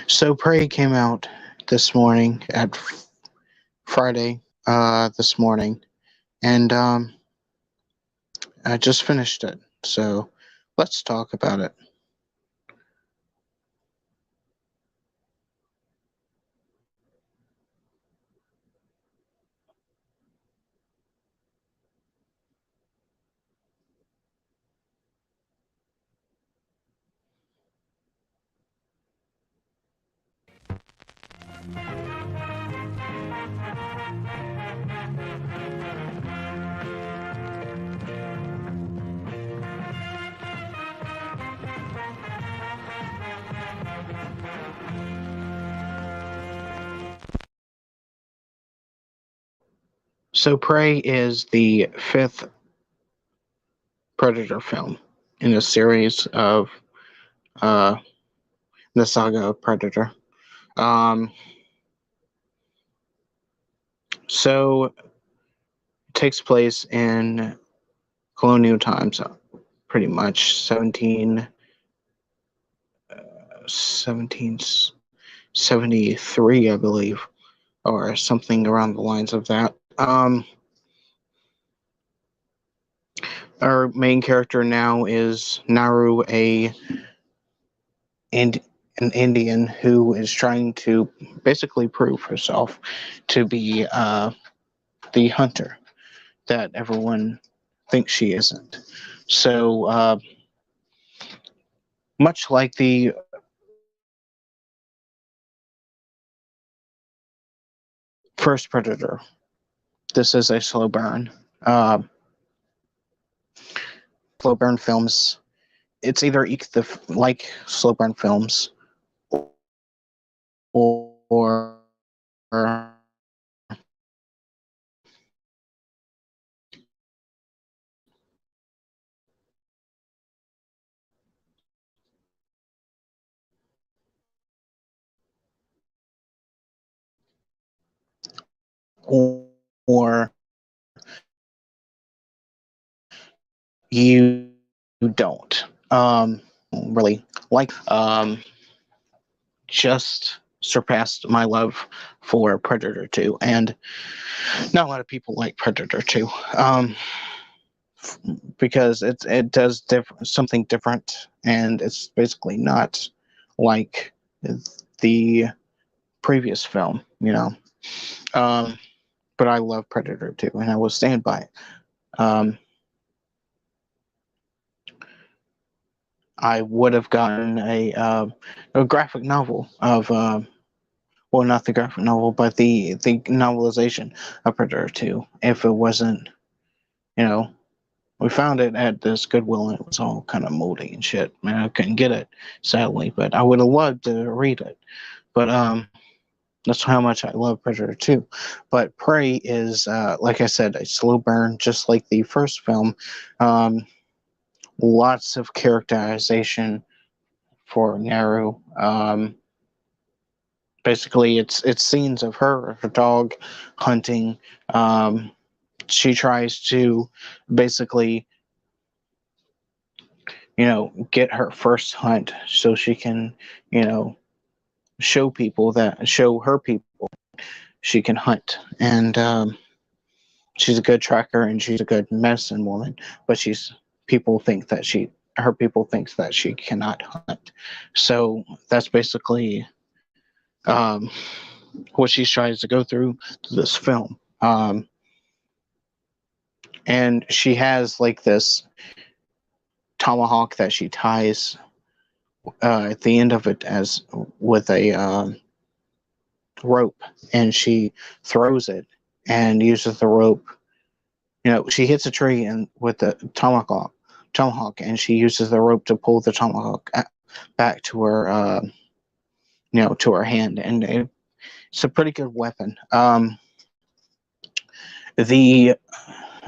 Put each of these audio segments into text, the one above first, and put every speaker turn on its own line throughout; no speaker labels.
So Prey came out this morning at Friday, this morning, and I just finished it. So let's talk about it. So Prey is the fifth Predator film in a series of uh, the saga of Predator. Um, so it takes place in colonial times, pretty much 1773, I believe, or something around the lines of that. Our main character now is Naru, and an Indian who is trying to basically prove herself to be the hunter that everyone thinks she isn't. So, much like the first Predator, this is a slow burn. Slow burn films. It's either like slow burn films or or you don't really like just surpassed my love for Predator 2, and not a lot of people like Predator 2, because it does something different, and it's basically not like the previous film, Um, but I love Predator 2, and I will stand by it. Um, I would have gotten a graphic novel of well, not the graphic novel, but the novelization of Predator 2 if it wasn't, you know, we found it at this Goodwill and it was all kind of moldy and shit. Man, I couldn't get it, sadly, but I would have loved to read it. But that's how much I love Predator 2. But Prey is, like I said, a slow burn, just like the first film. Um, Lots of characterization for Naru. Basically, it's scenes of her dog hunting. Um, she tries to basically, get her first hunt so she can, you know, show her people she can hunt. And she's a good tracker and she's a good medicine woman, but her people thinks that she cannot hunt. So that's basically um, what she tries to go through this film. And she has like this tomahawk that she ties at the end of it as with a rope, and she throws it and uses the rope. She hits a tree and with the tomahawk, and she uses the rope to pull the tomahawk back to her, to her hand, and it's a pretty good weapon. The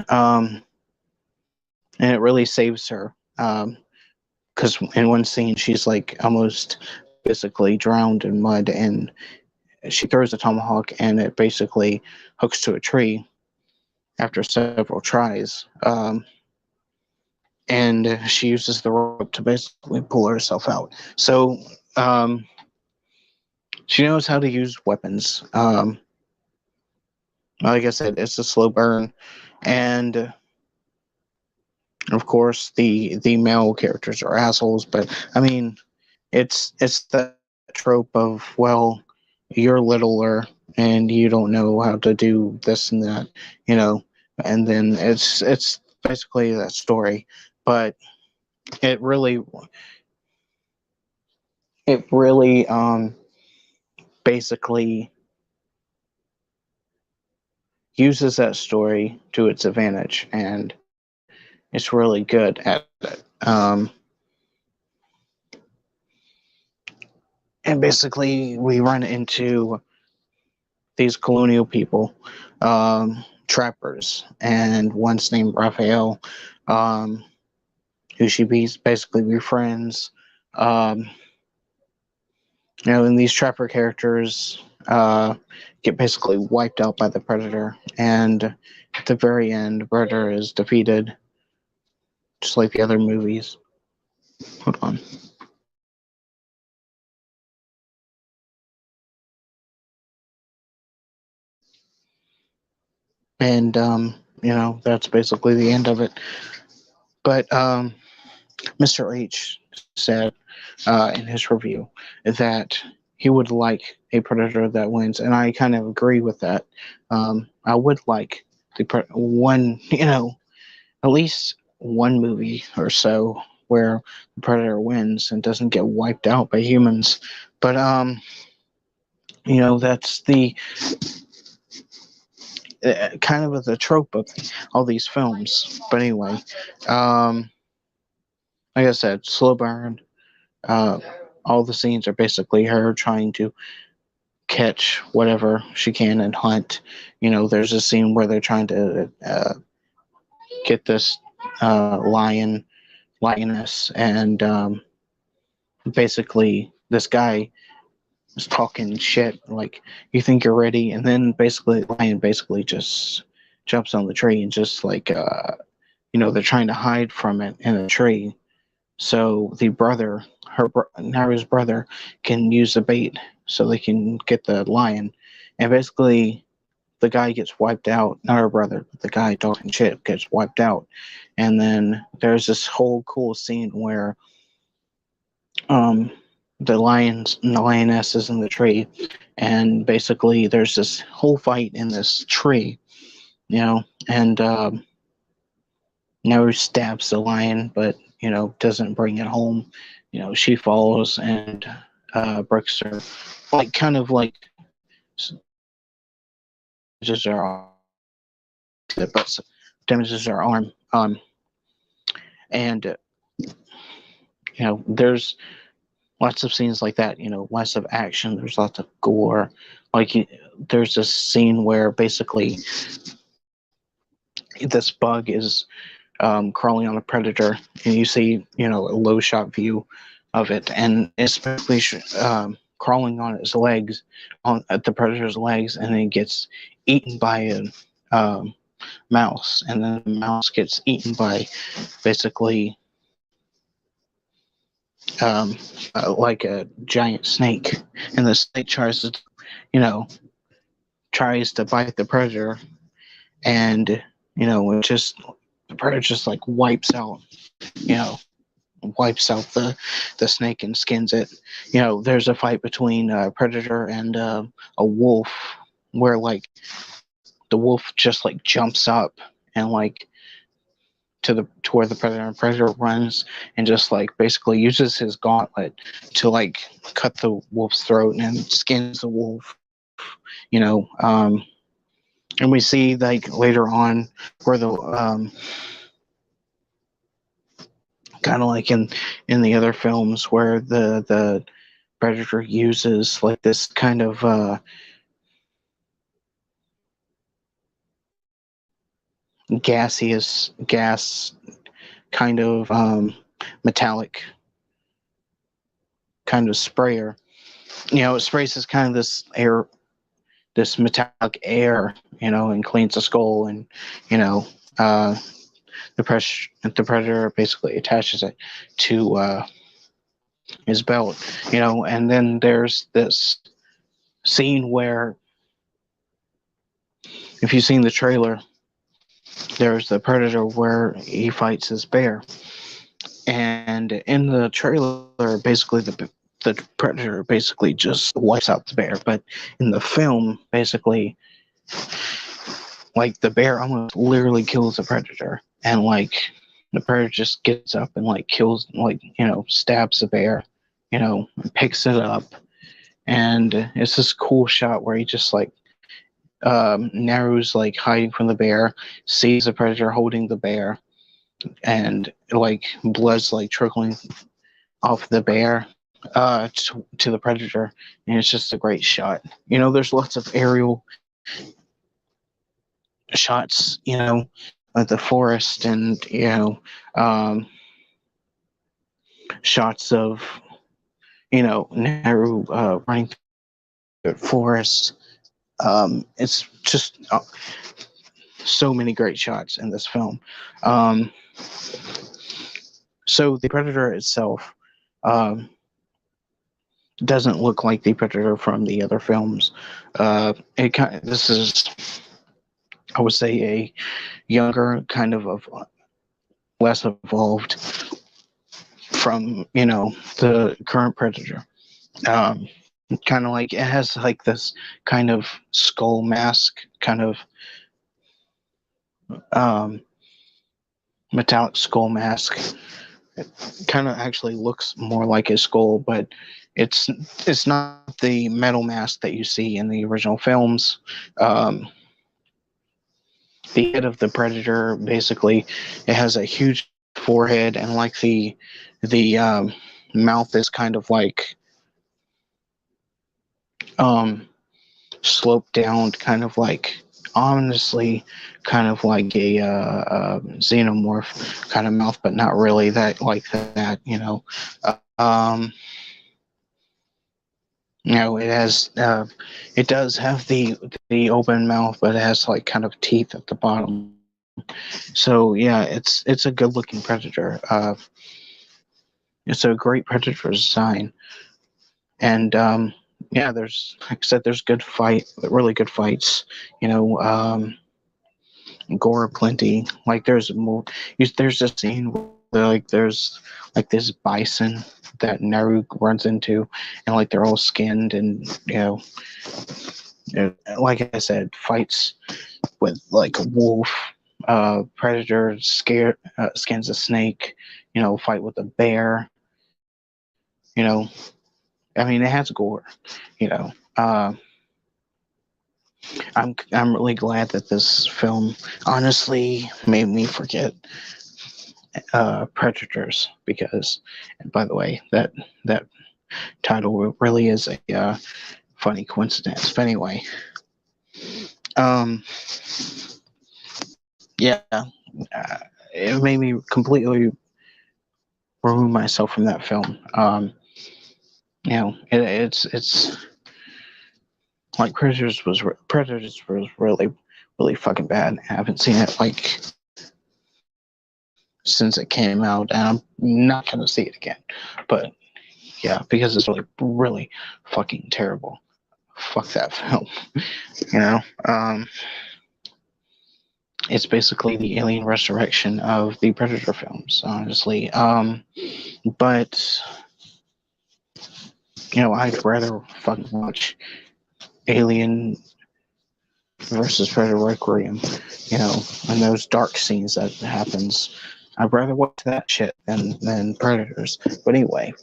And it really saves her. Because in one scene she's like almost basically drowned in mud, and she throws a tomahawk and it basically hooks to a tree after several tries. And she uses the rope to basically pull herself out. So, um, She knows how to use weapons. Like I said, it's a slow burn, and of course the male characters are assholes. But I mean, it's that trope of, well, you're littler and you don't know how to do this and that, you know, and then it's basically that story. But it really it really basically uses that story to its advantage, and it's really good at it. And basically, we run into these colonial people, trappers, and one's named Raphael, um, who she basically befriends. Um, and these trapper characters get basically wiped out by the Predator, and at the very end, the Predator is defeated, just like the other movies. Hold on. And that's basically the end of it. But Mr. H said in his review that he would like a Predator that wins, and I kind of agree with that. I would like one, at least one movie or so where the Predator wins and doesn't get wiped out by humans. But that's the kind of the trope of all these films. But anyway, like I said, slow burn. Uh, all the scenes are basically her trying to catch whatever she can and hunt. There's a scene where they're trying to get this lioness, and basically this guy is talking shit like, you think you're ready, and then basically the lion basically just jumps on the tree and just like they're trying to hide from it in a tree. So the brother, Naru's brother, can use the bait so they can get the lion. And basically, the guy gets wiped out. Not her brother, but the guy talking shit gets wiped out. And then there's this whole cool scene where um, the lioness is in the tree, and basically there's this whole fight in this tree, and Naru stabs the lion, but doesn't bring it home. She follows and breaks her, like kind of like damages her arm, but damages her arm. And there's lots of scenes like that. Lots of action. There's lots of gore. There's a scene where basically this bug is crawling on a predator, and you see a low shot view of it, and it's basically crawling on its legs, on at the predator's legs, and then it gets eaten by a mouse, and then the mouse gets eaten by basically like a giant snake, and the snake you know tries to bite the predator, and it just the predator just like you know wipes out the snake and skins it. There's a fight between a predator and a wolf, where like the wolf just like jumps up and like to where the predator runs, and just like basically uses his gauntlet to like cut the wolf's throat and skins the wolf. you know um and we see like later on where the kind of like in the other films, where the predator uses like this kind of gaseous gas, kind of metallic kind of sprayer. It sprays this kind of this metallic air, and cleans the skull, and you know uh the predator basically attaches it to his belt. And then there's this scene where, if you've seen the trailer, there's the predator where he fights his bear, and in the trailer, basically the predator basically just wipes out the bear, but in the film, basically, like the bear almost literally kills the predator, and like the predator just gets up and like kills, like, stabs the bear, picks it up, and it's this cool shot where he just like Naru's like hiding from the bear, sees the predator holding the bear, and like blood's like trickling off the bear to the predator, and it's just a great shot. There's lots of aerial shots, of the forest, and shots of Naru running through the forest. It's just so many great shots in this film. So the predator itself doesn't look like the predator from the other films. This is, I would say, a younger, kind of less evolved from the current predator. Kind of like, it has like this kind of skull mask, kind of metallic skull mask. It kind of actually looks more like a skull, but it's not the metal mask that you see in the original films. The head of the predator, basically, it has a huge forehead, and like the mouth is kind of like sloped down, kind of like ominously, kind of like a xenomorph kind of mouth, but not really that like that. It has it does have the open mouth, but it has like kind of teeth at the bottom. So yeah, it's a good looking predator. It's a great predator design, and yeah, there's, like I said, there's really good fights. Gore aplenty. Like there's a scene where like there's like this bison that Naru runs into, and like they're all skinned, and like I said, fights with like a wolf, predator skins a snake, fight with a bear. I mean, it has gore. I'm really glad that this film honestly made me forget Predators, because, and by the way, that title really is a funny coincidence. But anyway, yeah, it made me completely remove myself from that film. It's like Predators was really really fucking bad. I haven't seen it like since it came out, and I'm not gonna see it again. But yeah, because it's really really fucking terrible. Fuck that film. you know, um, it's basically the Alien Resurrection of the Predator films, honestly. But I'd rather fucking watch Alien versus Predator Requiem, and those dark scenes that happens. I'd rather watch that shit than Predators. But anyway,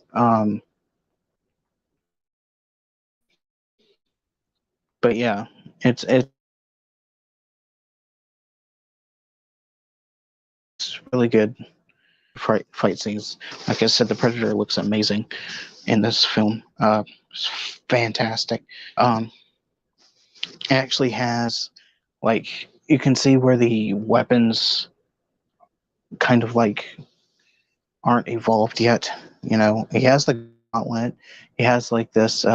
but yeah, it's really good fight scenes. Like I said, the Predator looks amazing in this film. It's fantastic. It actually has, like, you can see where the weapons kind of like aren't evolved yet. He has the gauntlet. He has like this.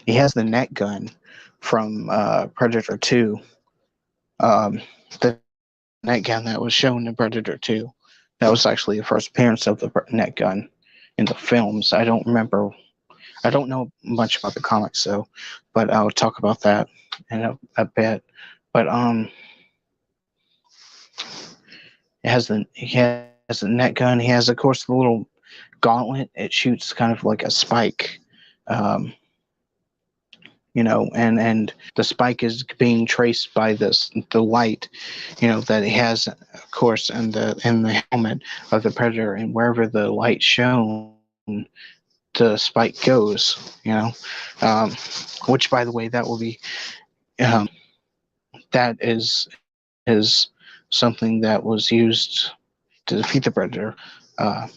He has the net gun from Predator 2. The net gun that was shown in Predator 2. That was actually the first appearance of the net gun in the films. I don't remember. I don't know much about the comics, so, but I'll talk about that in a bit. But he has a net gun. He has, of course, the little gauntlet. It shoots kind of like a spike, um, and the spike is being traced by the light, that he has, of course, in the helmet of the predator, and wherever the light shone, the spike goes. Which, by the way, that will be um, that is something that was used to defeat the predator. Uh,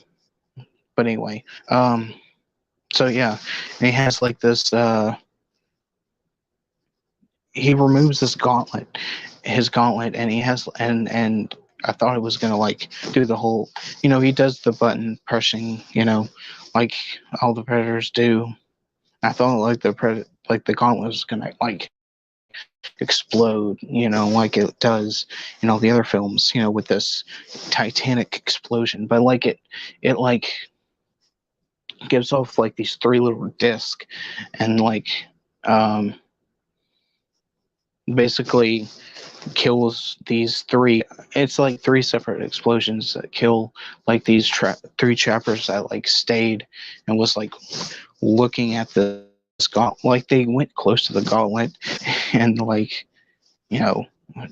but anyway, so yeah, and he has like this. He removes his gauntlet, and he has and I thought it was gonna like do the whole, he does the button pressing, like all the predators do. I thought like the gauntlet was gonna like explode, like it does, the other films, with this Titanic explosion. But like it like gives off like these three little discs, and like um basically kills these three. It's like three separate explosions that kill like these three trappers that like stayed and was like looking at this gauntlet. Like they went close to the gauntlet and like, you know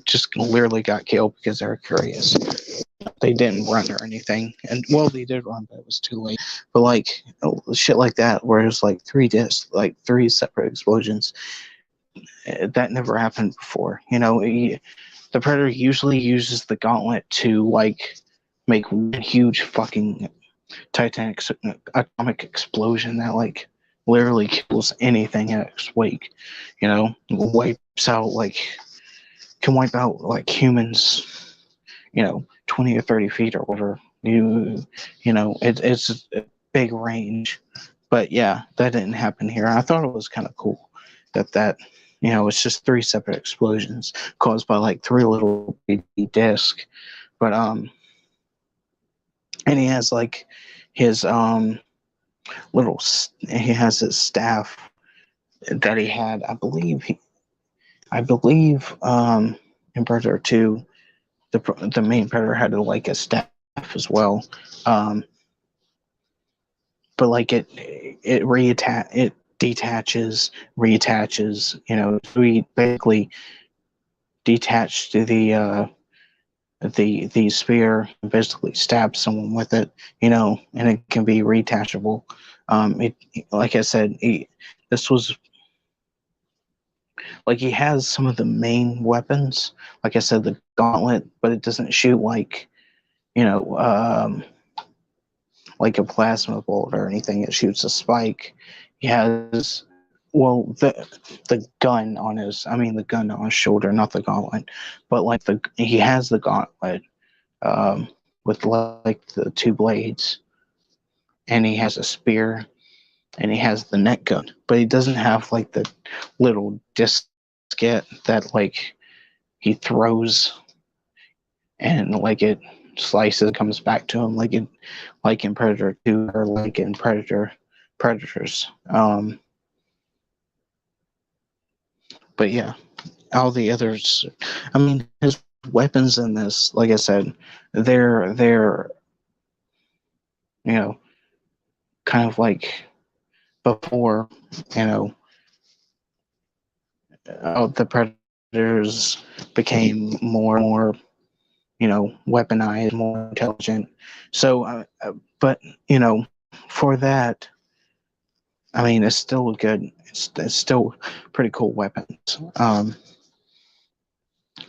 just literally got killed because they were curious. They didn't run or anything, and well, they did run, but it was too late. But like shit like that, where it was like three discs, like three separate explosions, that never happened before. The Predator usually uses the gauntlet to like make one huge fucking Titanic atomic explosion that like literally kills anything in its wake. Wipes out like can wipe out like humans. 20 or 30 feet or whatever. It's a big range, but yeah, that didn't happen here. I thought it was kind of cool that it's just three separate explosions caused by like three little discs. But and he has like his he has his staff that he had. I believe in Predator 2, the main Predator had like a staff as well. Um, but like it detaches, reattaches. We basically detach to the spear and basically stab someone with it. And it can be reattachable. It Like I said, this was like he has some of the main weapons. Like I said, the gauntlet, but it doesn't shoot you know like a plasma bolt or anything. It shoots a spike. He has the gun on the gun on his shoulder, not the gauntlet, but like he has the gauntlet with like the two blades, and he has a spear, and he has the net gun, but he doesn't have like the little diskette that like he throws and like it slices, comes back to him like in Predator 2 or like in Predators. But yeah, all the others. His weapons in this, like I said, they're you know kind of like before, you know the Predators became more and more weaponized, more intelligent. So, but for that, it's still a good. It's still pretty cool weapons.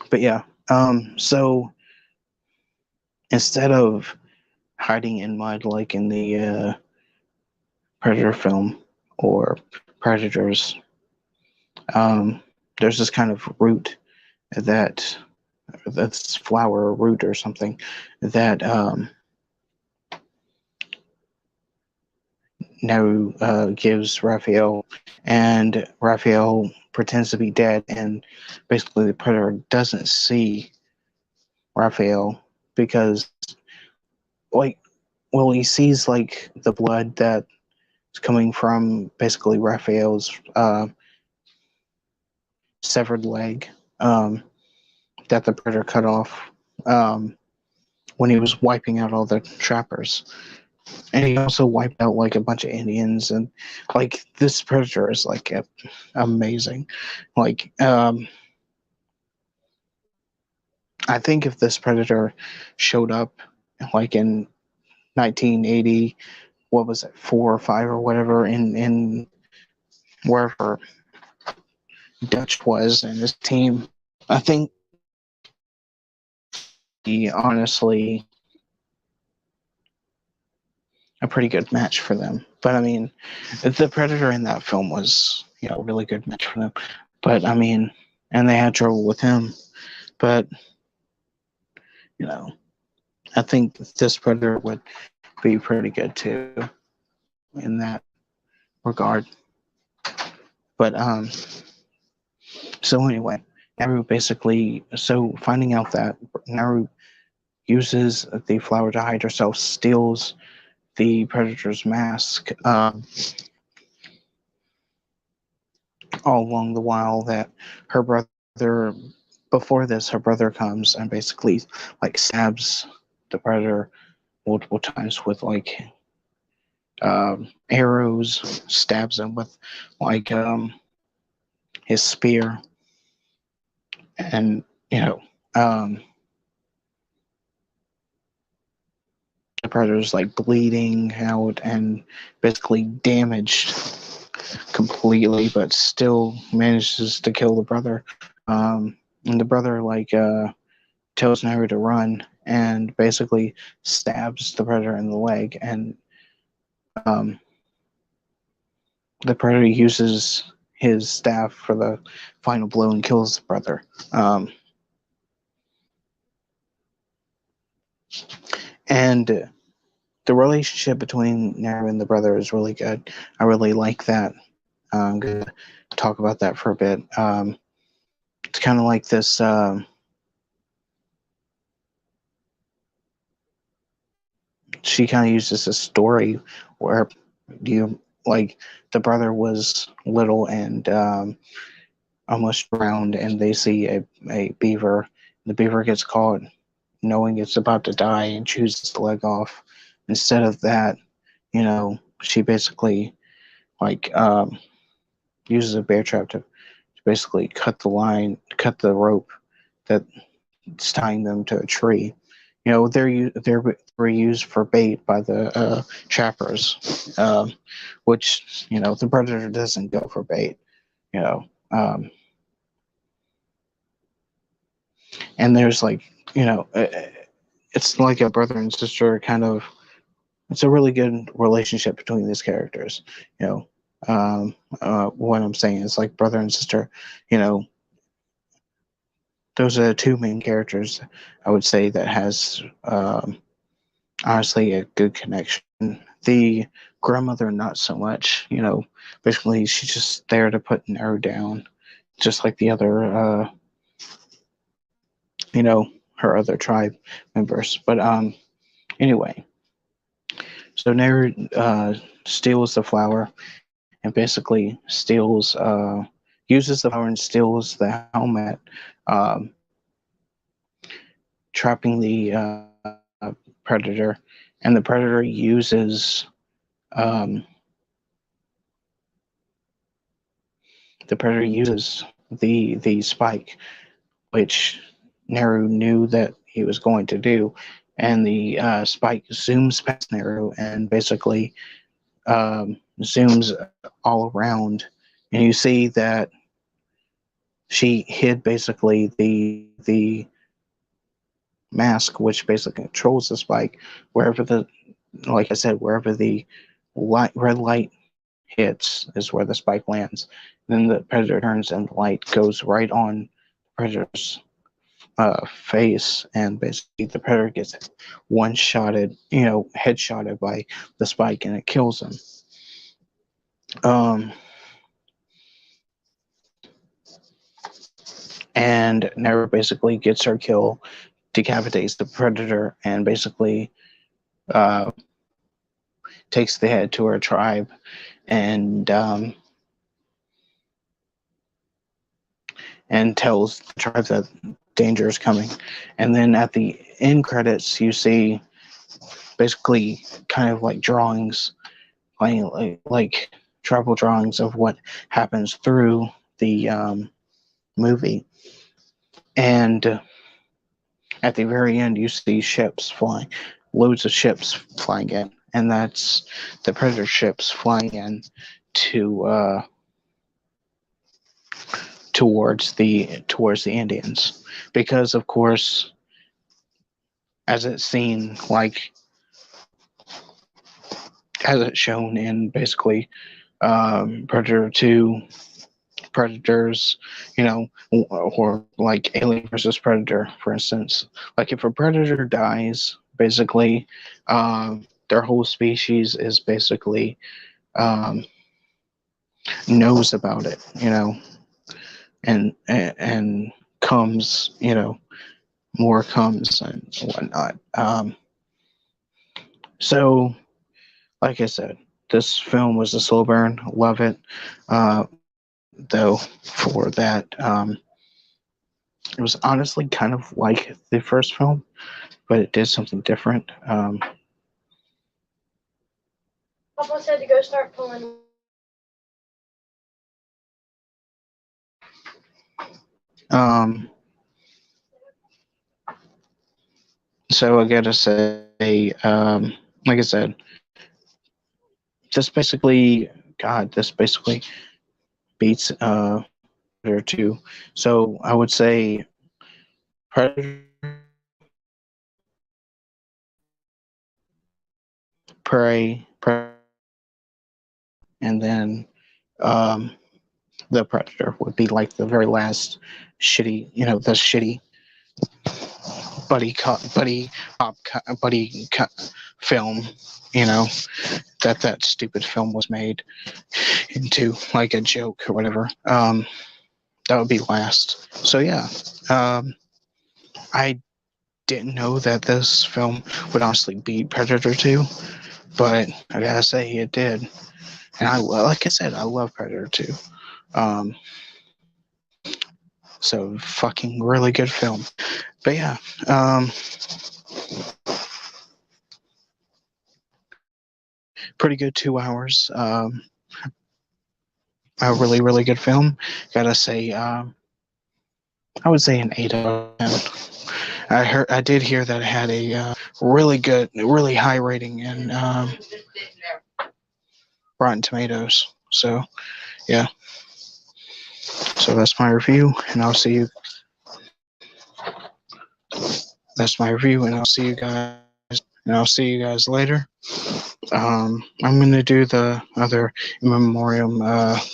But yeah, so instead of hiding in mud like in the Predator film or Predators, there's this kind of root that's flower or root or something that now gives Raphael, and Raphael pretends to be dead, and basically the Predator doesn't see Raphael because, like, well, he sees like the blood that coming from basically Raphael's severed leg that the Predator cut off when he was wiping out all the trappers. And he also wiped out like a bunch of Indians, and like this Predator is like amazing. Like I think if this Predator showed up like in 1980, what was it, 4 or 5 or whatever, in wherever Dutch was and his team, I think he honestly a pretty good match for them. But I mean, the Predator in that film was, a really good match for them. But I mean, and they had trouble with him. But I think this Predator would be pretty good too in that regard. But so anyway, Naru finding out that Naru uses the flower to hide herself, steals the Predator's mask, all along the while that her brother, before this, her brother comes and basically like stabs the Predator multiple times with like arrows, stabs him with like his spear, and the Predator's like bleeding out and basically damaged completely, but still manages to kill the brother. And the brother tells Naru to run and basically stabs the Predator in the leg, and the Predator uses his staff for the final blow and kills the brother. And the relationship between Naru and the brother is really good. I really like that. I'm going to talk about that for a bit. It's kind of like this. She kind of uses a story where the brother was little and almost drowned, and they see a beaver. The beaver gets caught knowing it's about to die and chooses the leg off. Instead of that, she basically uses a bear trap to basically cut the rope that's tying them to a tree. They were used for bait by the trappers, which the Predator doesn't go for bait. And there's it's like a brother and sister kind of. It's a really good relationship between these characters. What I'm saying is like brother and sister. Those are the two main characters I would say that has honestly a good connection. The grandmother, not so much. Basically she's just there to put Naru down, just like the other, her other tribe members. But anyway, so Naru steals the flower and basically uses the flower and steals the helmet, trapping the Predator, and the Predator uses the spike, which Naru knew that he was going to do, and the spike zooms past Naru and basically zooms all around, and you see that she hid basically the mask, which basically controls the spike, wherever like I said, wherever the red light hits is where the spike lands. Then the Predator turns and the light goes right on the Predator's face, and basically the Predator gets headshotted by the spike, and it kills him. And Naru basically gets her kill, decapitates the Predator, and basically takes the head to her tribe, and tells the tribe that danger is coming. And then at the end credits, you see basically kind of like drawings, like tribal drawings of what happens through the movie. And at the very end, you see ships flying, loads of ships flying in, and that's the Predator ships flying in to towards the Indians, because of course, as it's seen, like as it's shown in basically Predator 2, Predators, or like Alien versus Predator, for instance. Like if a Predator dies, basically, their whole species is basically knows about it, and comes, more comes and whatnot. So, like I said, this film was a slow burn. Love it. Though for that, it was honestly kind of like the first film, but it did something different.
Papa said to go start pulling.
So I gotta say, like I said, this basically beats Predator 2. So I would say Predator, Prey, and then the Predator would be like the very last shitty, the shitty buddy film, that stupid film was made into like a joke or whatever. That would be last. So yeah, I didn't know that this film would honestly beat Predator 2, but I gotta say it did. And like I said, I love Predator 2. So fucking really good film. But yeah, pretty good 2 hours. A really, really good film. Gotta say, I would say an 8 out of 10. I did hear that it had a really good, really high rating in Rotten Tomatoes. So yeah, so that's my review, and I'll see you. That's my review, and I'll see you guys. And I'll see you guys later. I'm gonna do the other in memoriam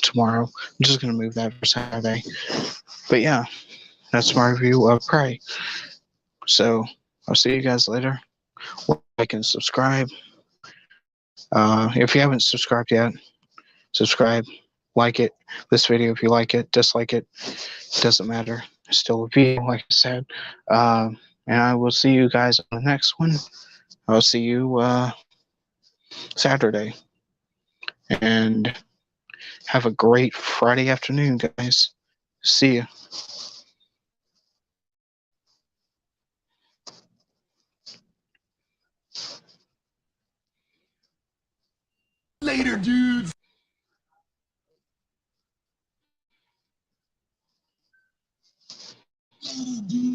tomorrow. I'm just gonna move that for Saturday. But yeah, that's my review of Prey. So I'll see you guys later. Like and subscribe. If you haven't subscribed yet, subscribe. Like it. This video if you like it. Dislike it. Doesn't matter. It's still a video, like I said. And I will see you guys on the next one. I'll see you Saturday. And have a great Friday afternoon, guys. See ya.
Later, dudes. Dude.